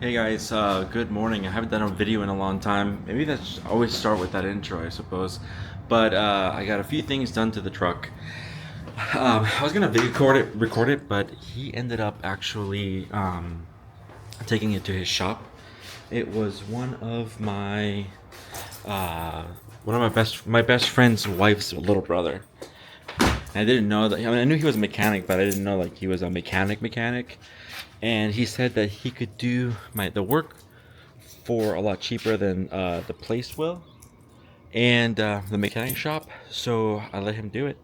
Hey guys, good morning. I haven't done a video in a long time. Maybe that's always start with that intro, I suppose. But I got a few things done to the truck. I was gonna record it, but he ended up actually taking it to his shop. It was one of my best friend's wife's little brother. I didn't know that. I mean, I knew he was a mechanic, but I didn't know like he was a mechanic. And he said that he could do the work for a lot cheaper than the place will, and the mechanic shop. So I let him do it.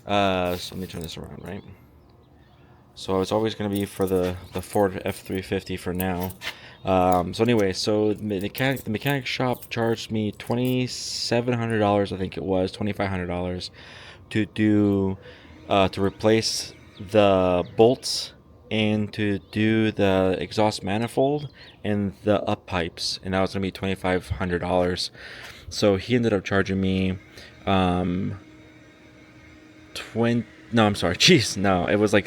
So let me turn this around, right? So it's always going to be for the Ford F-350 for now. So anyway, so the mechanic shop charged me $2,700, I think it was $2,500, to do to replace the bolts and to do the exhaust manifold and the up pipes, and that was gonna be $2,500. So he ended up charging me 20. No, I'm sorry. Jeez, no, it was like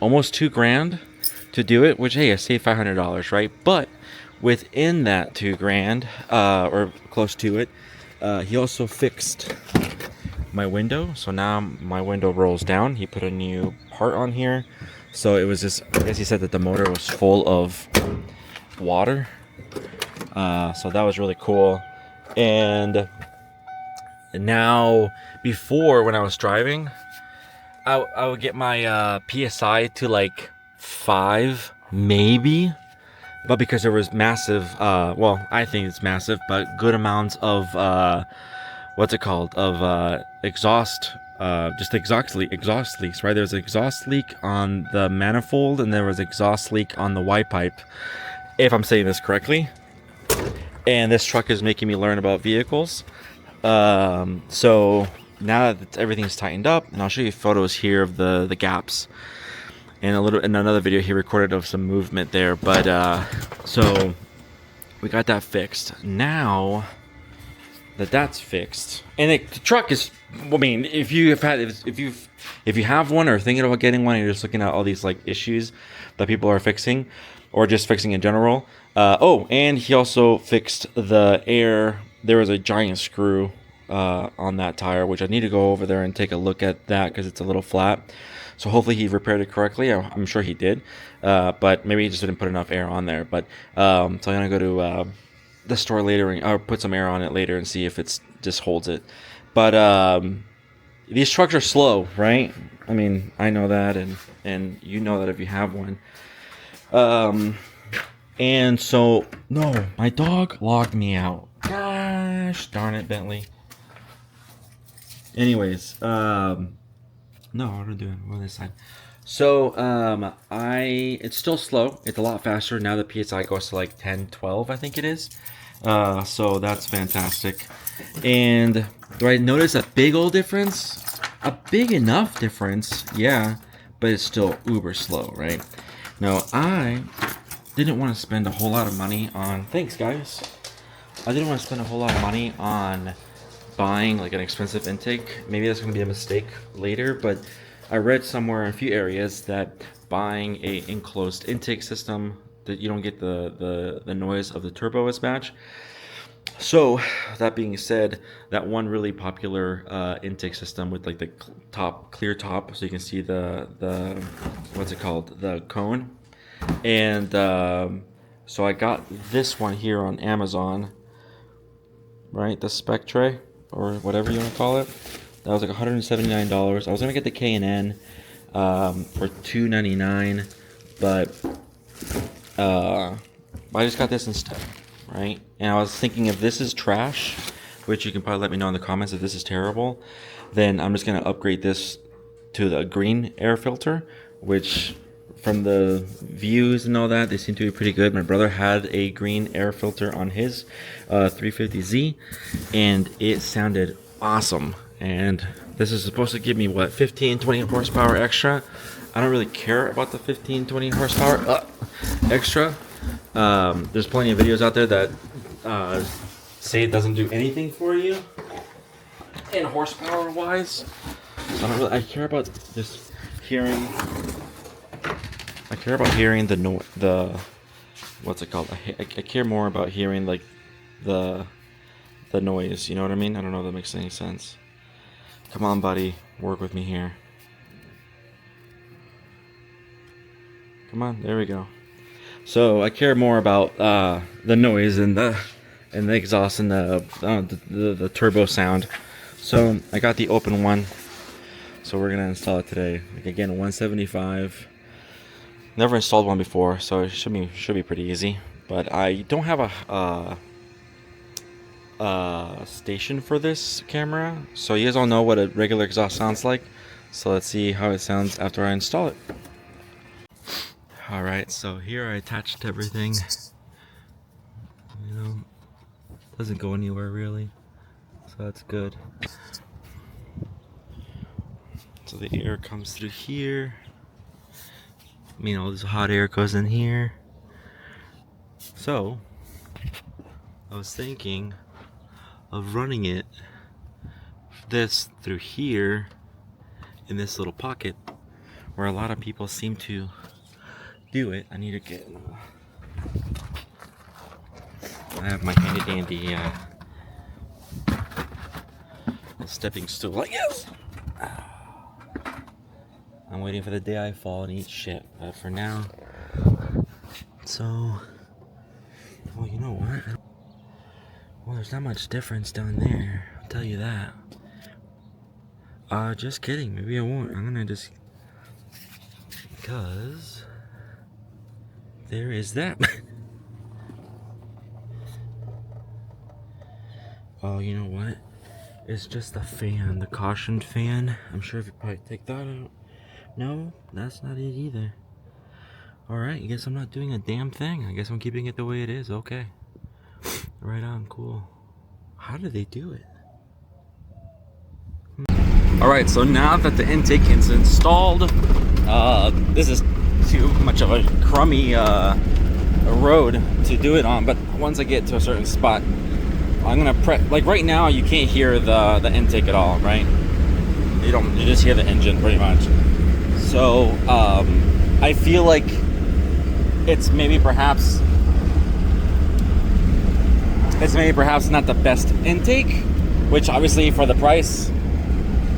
almost $2,000 to do it, which, hey, I saved $500, right? But within that $2,000, or close to it, he also fixed my window. So now my window rolls down. He put a new part on here. So it was just, I guess he said that the motor was full of water. So that was really cool. And now, before, when I was driving, I would get my PSI to like 5, maybe. But because there was massive, well, I think it's massive, but good amounts of, what's it called? Of exhaust, just exhaust leaks, right? There was an exhaust leak on the manifold, and there was exhaust leak on the Y pipe, if I'm saying this correctly. And this truck is making me learn about vehicles. So now that everything's tightened up, and I'll show you photos here of the gaps. And in another video he recorded of some movement there, but so we got that fixed. Now that that's fixed, and the truck is, I mean, if you have one or thinking about getting one, and you're just looking at all these like issues that people are fixing, or just fixing in general. Oh, and he also fixed the air. There was a giant screw on that tire, which I need to go over there and take a look at that because it's a little flat. So hopefully he repaired it correctly. I'm sure he did, but maybe he just didn't put enough air on there. But so I'm gonna go to the store later or put some air on it later and see if it's just holds it. But these trucks are slow, right? I mean, I know that, and you know that if you have one. And so, no, my dog logged me out. Gosh darn it, Bentley. Anyways, no, what am I doing? We're on this side. So, it's still slow. It's a lot faster now. The PSI goes to like 10, 12, I think it is. So that's fantastic. And do I notice a big old difference? A big enough difference, yeah, but it's still uber slow, right? Now, I didn't want to spend a whole lot of money on, thanks guys. I didn't want to spend a whole lot of money on buying like an expensive intake. Maybe that's going to be a mistake later, but I read somewhere in a few areas that buying a enclosed intake system, that you don't get the noise of the turbo as much. So that being said, that one really popular intake system with like the clear top, so you can see the what's it called, the cone. And so I got this one here on Amazon, right? The Spectre, or whatever you want to call it. That was like $179. I was gonna get the K&N for $299, but I just got this instead, right? And I was thinking, if this is trash, which you can probably let me know in the comments if this is terrible, then I'm just gonna upgrade this to the green air filter, which from the views and all that, they seem to be pretty good. My brother had a green air filter on his 350Z, and it sounded awesome. And this is supposed to give me, what, 15-20 horsepower extra. I don't really care about the 15-20 horsepower extra. There's plenty of videos out there that say it doesn't do anything for you, and horsepower wise. I care about just hearing. I care about hearing the what's it called? I care more about hearing like the noise. You know what I mean? I don't know if that makes any sense. Come on, buddy, work with me here. Come on, there we go. So I care more about the noise and the exhaust and the turbo sound. So I got the open one. So we're gonna install it today. Like again, 175. Never installed one before, so it should be pretty easy. But I don't have a station for this camera, so you guys all know what a regular exhaust sounds like. So let's see how it sounds after I install it. Alright, so here I attached everything. You know, doesn't go anywhere really, so that's good. So the air comes through here. I mean, all this hot air goes in here. So I was thinking of running this through here in this little pocket where a lot of people seem to do it. I need to get I have my handy dandy stepping stool, like yes. I'm waiting for the day I fall and eat shit, but for now, so, well, you know what? Well, there's not much difference down there, I'll tell you that. Just kidding, maybe I won't. I'm gonna just, because there is that. Oh, you know what? It's just the fan, the caution fan. I'm sure if you probably take that out. No, that's not it either. Alright, I guess I'm not doing a damn thing. I guess I'm keeping it the way it is. Okay. Right on, cool. How do they do it? Alright, so now that the intake is installed, this is too much of a crummy road to do it on, but once I get to a certain spot, I'm gonna like right now you can't hear the intake at all, right? You just hear the engine pretty much. So I feel like it's maybe perhaps not the best intake, which obviously for the price,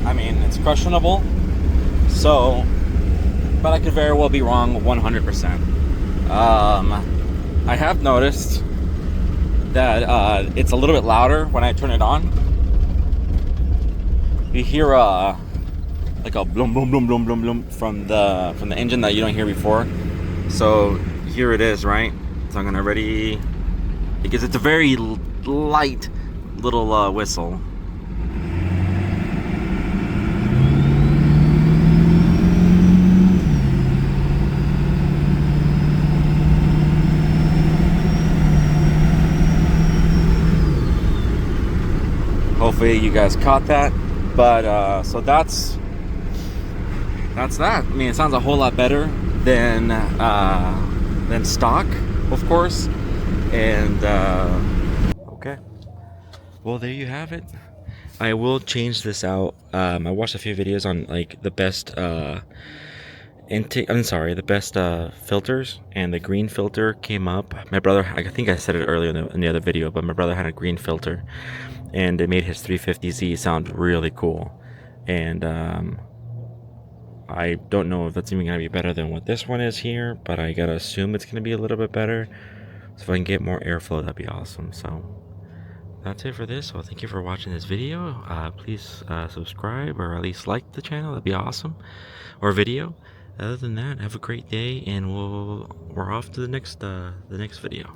I mean, it's questionable. So, but I could very well be wrong 100%. I have noticed that it's a little bit louder when I turn it on. You hear like a bloom bloom bloom bloom bloom bloom from the engine that you don't hear before. So here it is, right? So I'm gonna ready, because it's a very light little whistle. Hopefully you guys caught that, but so that's that. I mean, it sounds a whole lot better than stock, of course. And okay, well, there you have it. I will change this out. I watched a few videos on like the best intake. I'm sorry, the best filters, and the green filter came up. My brother, I think I said it earlier in the other video, but my brother had a green filter, and it made his 350Z sound really cool. And I don't know if that's even gonna be better than what this one is here, but I gotta assume it's gonna be a little bit better. So if I can get more airflow, that'd be awesome. So that's it for this. Well, thank you for watching this video. Please subscribe, or at least like the channel. That'd be awesome. Or video. Other than that, have a great day, and we're off to the next video.